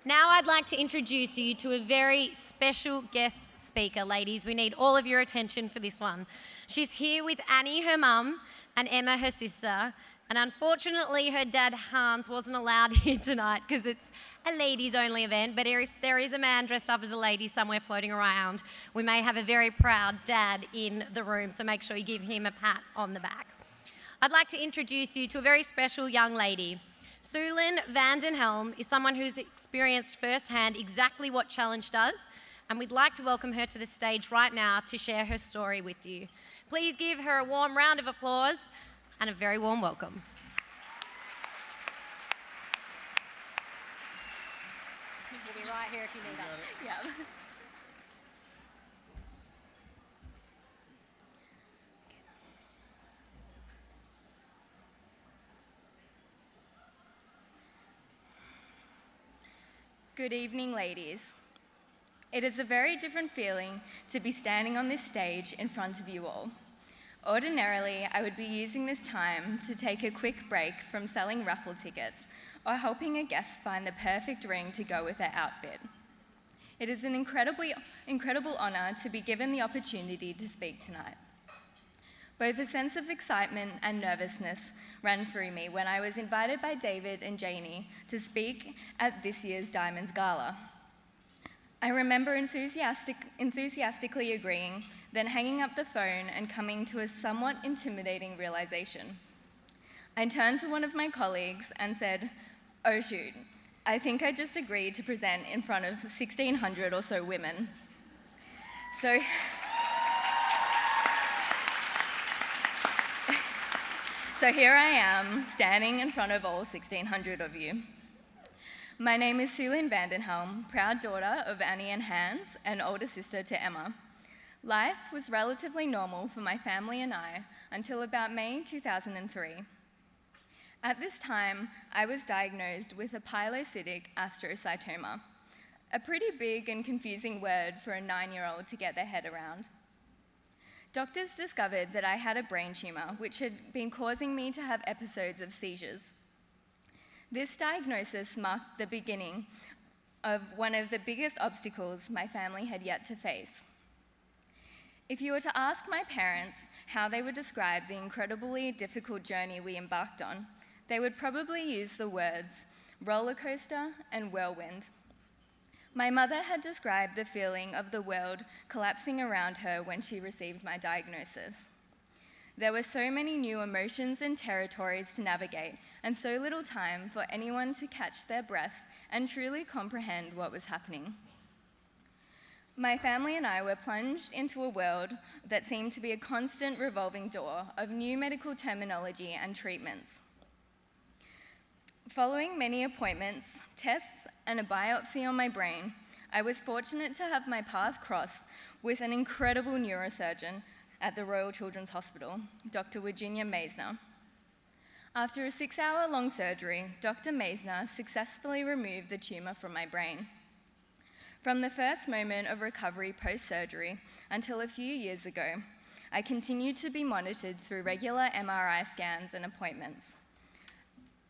Now I'd like to introduce you to a very special guest speaker, ladies. We need all of your attention for this one. She's here with Annie, her mum, and Emma, her sister. And unfortunately, her dad, Hans, wasn't allowed here tonight because it's a ladies-only event. But if there is a man dressed up as a lady somewhere floating around, we may have a very proud dad in the room, so make sure you give him a pat on the back. I'd like to introduce you to a very special young lady. Suelyn Helm is someone who's experienced firsthand exactly what challenge does, and we'd like to welcome her to the stage right now to share her story with you. Please give her a warm round of applause and a very warm welcome. We'll be right here if you need us. Yeah. Good evening, ladies. It is a very different feeling to be standing on this stage in front of you all. Ordinarily, I would be using this time to take a quick break from selling raffle tickets or helping a guest find the perfect ring to go with their outfit. It is an incredible honor to be given the opportunity to speak tonight. Both a sense of excitement and nervousness ran through me when I was invited by David and Janie to speak at this year's Diamonds Gala. I remember enthusiastically agreeing, then hanging up the phone and coming to a somewhat intimidating realization. I turned to one of my colleagues and said, "Oh shoot, I think I just agreed to present in front of 1,600 or so women." So here I am, standing in front of all 1,600 of you. My name is Suelyn Helm, proud daughter of Annie and Hans, and older sister to Emma. Life was relatively normal for my family and I until about May 2003. At this time, I was diagnosed with a pilocytic astrocytoma, a pretty big and confusing word for a 9-year-old to get their head around. Doctors discovered that I had a brain tumor, which had been causing me to have episodes of seizures. This diagnosis marked the beginning of one of the biggest obstacles my family had yet to face. If you were to ask my parents how they would describe the incredibly difficult journey we embarked on, they would probably use the words roller coaster and whirlwind. My mother had described the feeling of the world collapsing around her when she received my diagnosis. There were so many new emotions and territories to navigate, and so little time for anyone to catch their breath and truly comprehend what was happening. My family and I were plunged into a world that seemed to be a constant revolving door of new medical terminology and treatments. Following many appointments, tests, and a biopsy on my brain, I was fortunate to have my path cross with an incredible neurosurgeon at the Royal Children's Hospital, Dr. Virginia Maisner. After a 6-hour-long surgery, Dr. Maisner successfully removed the tumor from my brain. From the first moment of recovery post-surgery until a few years ago, I continued to be monitored through regular MRI scans and appointments.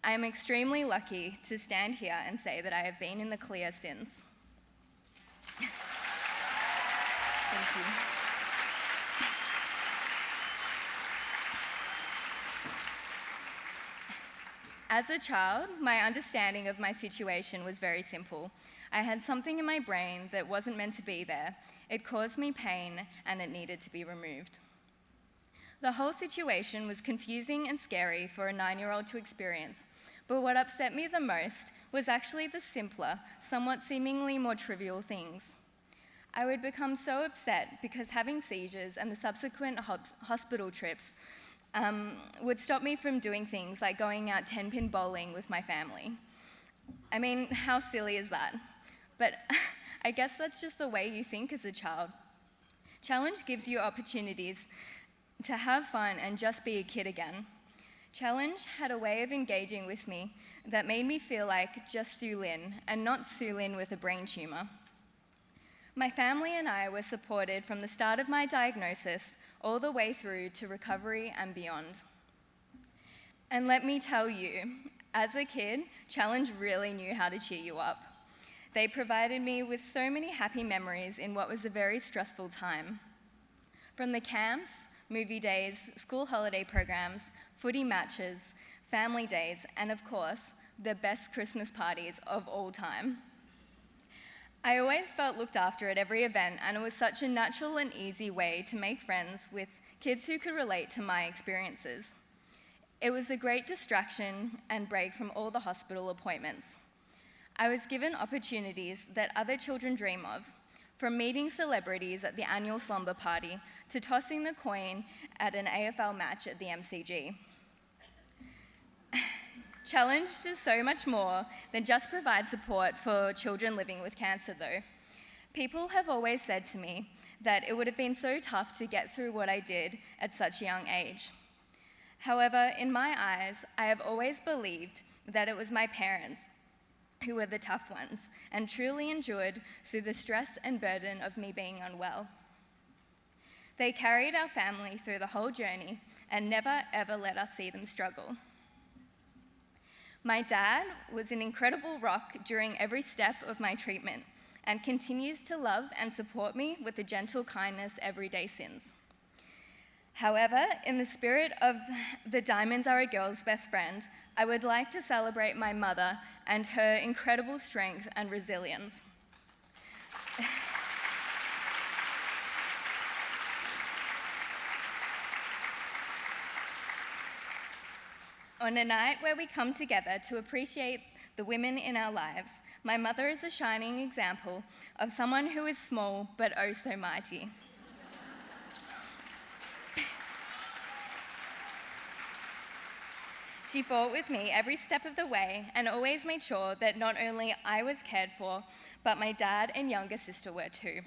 I am extremely lucky to stand here and say that I have been in the clear since. Thank you. As a child, my understanding of my situation was very simple. I had something in my brain that wasn't meant to be there. It caused me pain, and it needed to be removed. The whole situation was confusing and scary for a 9-year-old to experience, but what upset me the most was actually the simpler, somewhat seemingly more trivial things. I would become so upset because having seizures and the subsequent hospital trips would stop me from doing things like going out 10-pin bowling with my family. I mean, how silly is that? But I guess that's just the way you think as a child. Challenge gives you opportunities to have fun and just be a kid again. Challenge had a way of engaging with me that made me feel like just Suelyn and not Suelyn with a brain tumor. My family and I were supported from the start of my diagnosis all the way through to recovery and beyond. And let me tell you, as a kid, Challenge really knew how to cheer you up. They provided me with so many happy memories in what was a very stressful time. From the camps, movie days, school holiday programs, footy matches, family days, and of course, the best Christmas parties of all time. I always felt looked after at every event, and it was such a natural and easy way to make friends with kids who could relate to my experiences. It was a great distraction and break from all the hospital appointments. I was given opportunities that other children dream of, from meeting celebrities at the annual slumber party to tossing the coin at an AFL match at the MCG. Challenge is so much more than just provide support for children living with cancer, though. People have always said to me that it would have been so tough to get through what I did at such a young age. However, in my eyes, I have always believed that it was my parents who were the tough ones and truly endured through the stress and burden of me being unwell. They carried our family through the whole journey and never ever let us see them struggle. My dad was an incredible rock during every step of my treatment and continues to love and support me with a gentle kindness every day since. However, in the spirit of the diamonds are a girl's best friend, I would like to celebrate my mother and her incredible strength and resilience. On a night where we come together to appreciate the women in our lives, my mother is a shining example of someone who is small but oh so mighty. She fought with me every step of the way and always made sure that not only I was cared for, but my dad and younger sister were too.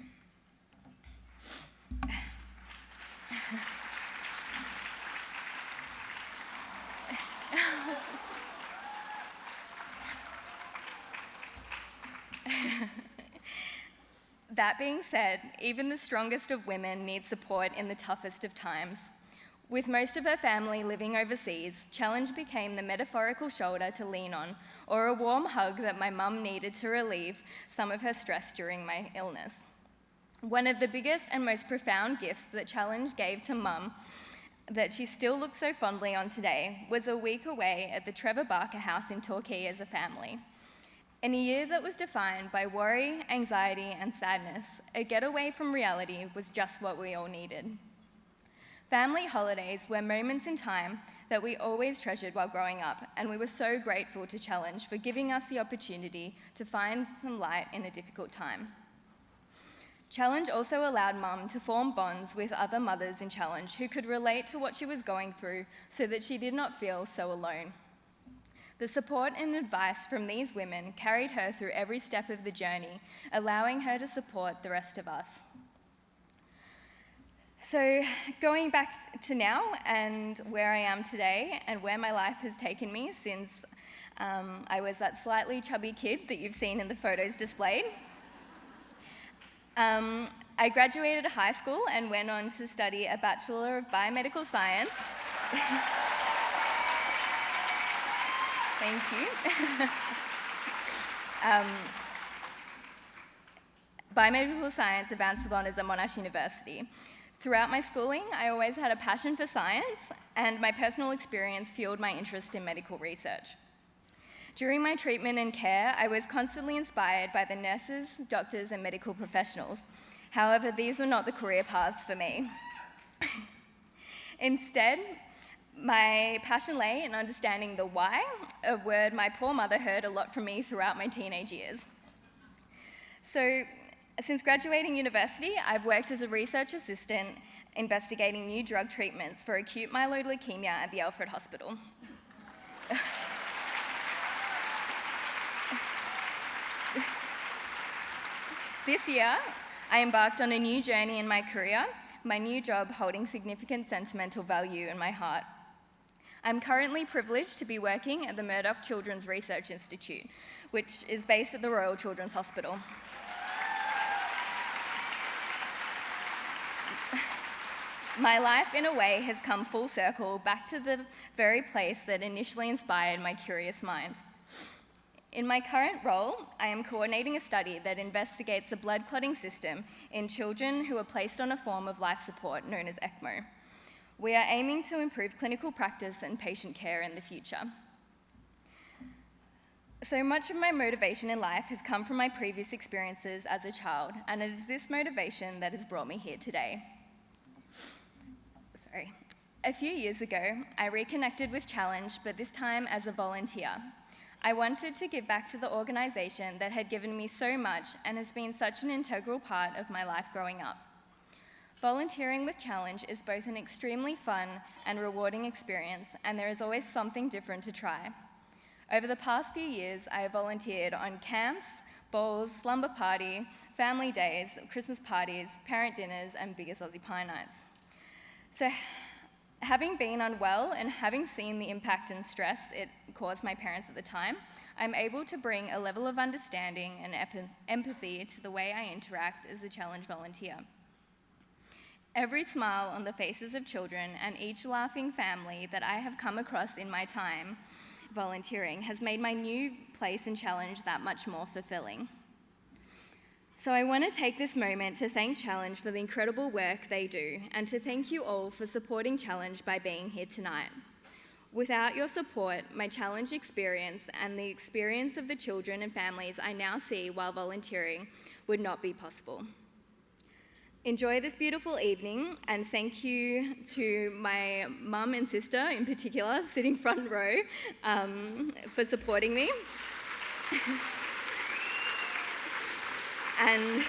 That being said, even the strongest of women need support in the toughest of times. With most of her family living overseas, Challenge became the metaphorical shoulder to lean on, or a warm hug that my mum needed to relieve some of her stress during my illness. One of the biggest and most profound gifts that Challenge gave to Mum, that she still looks so fondly on today, was a week away at the Trevor Barker house in Torquay as a family. In a year that was defined by worry, anxiety, and sadness, a getaway from reality was just what we all needed. Family holidays were moments in time that we always treasured while growing up, and we were so grateful to Challenge for giving us the opportunity to find some light in a difficult time. Challenge also allowed Mum to form bonds with other mothers in Challenge who could relate to what she was going through so that she did not feel so alone. The support and advice from these women carried her through every step of the journey, allowing her to support the rest of us. So going back to now and where I am today and where my life has taken me since I was that slightly chubby kid that you've seen in the photos displayed. I graduated high school and went on to study a Bachelor of Biomedical Science. Thank you. Biomedical Science at Barcelona at Monash University. Throughout my schooling, I always had a passion for science, and my personal experience fueled my interest in medical research. During my treatment and care, I was constantly inspired by the nurses, doctors, and medical professionals. However, these were not the career paths for me. Instead, my passion lay in understanding the why, a word my poor mother heard a lot from me throughout my teenage years. So, since graduating university, I've worked as a research assistant investigating new drug treatments for acute myeloid leukemia at the Alfred Hospital. This year, I embarked on a new journey in my career, my new job holding significant sentimental value in my heart. I'm currently privileged to be working at the Murdoch Children's Research Institute, which is based at the Royal Children's Hospital. My life, in a way, has come full circle back to the very place that initially inspired my curious mind. In my current role, I am coordinating a study that investigates the blood clotting system in children who are placed on a form of life support known as ECMO. We are aiming to improve clinical practice and patient care in the future. So much of my motivation in life has come from my previous experiences as a child, and it is this motivation that has brought me here today. A few years ago, I reconnected with Challenge, but this time as a volunteer. I wanted to give back to the organisation that had given me so much and has been such an integral part of my life growing up. Volunteering with Challenge is both an extremely fun and rewarding experience, and there is always something different to try. Over the past few years, I have volunteered on camps, balls, slumber party, family days, Christmas parties, parent dinners, and biggest Aussie pie nights. So, having been unwell and having seen the impact and stress it caused my parents at the time, I'm able to bring a level of understanding and empathy to the way I interact as a Challenge volunteer. Every smile on the faces of children and each laughing family that I have come across in my time volunteering has made my new place in Challenge that much more fulfilling. So I want to take this moment to thank Challenge for the incredible work they do, and to thank you all for supporting Challenge by being here tonight. Without your support, my Challenge experience and the experience of the children and families I now see while volunteering would not be possible. Enjoy this beautiful evening, and thank you to my mum and sister in particular, sitting front row, for supporting me. And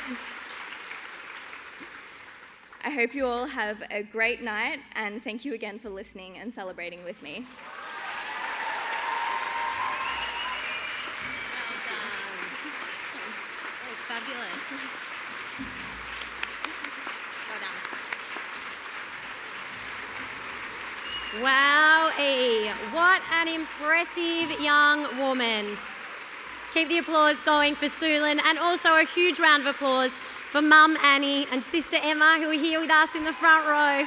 I hope you all have a great night, and thank you again for listening and celebrating with me. Well done. That was fabulous. Well done. Wowee, what an impressive young woman. Keep the applause going for Suelyn, and also a huge round of applause for Mum Annie and Sister Emma, who are here with us in the front row.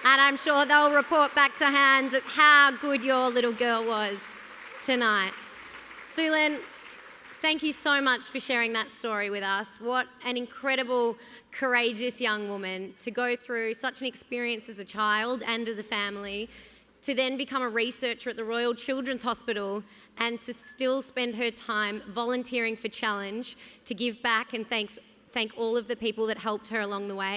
And I'm sure they'll report back to Hans of how good your little girl was tonight. Suelyn, thank you so much for sharing that story with us. What an incredible, courageous young woman to go through such an experience as a child and as a family, to then become a researcher at the Royal Children's Hospital, and to still spend her time volunteering for Challenge to give back and thank all of the people that helped her along the way.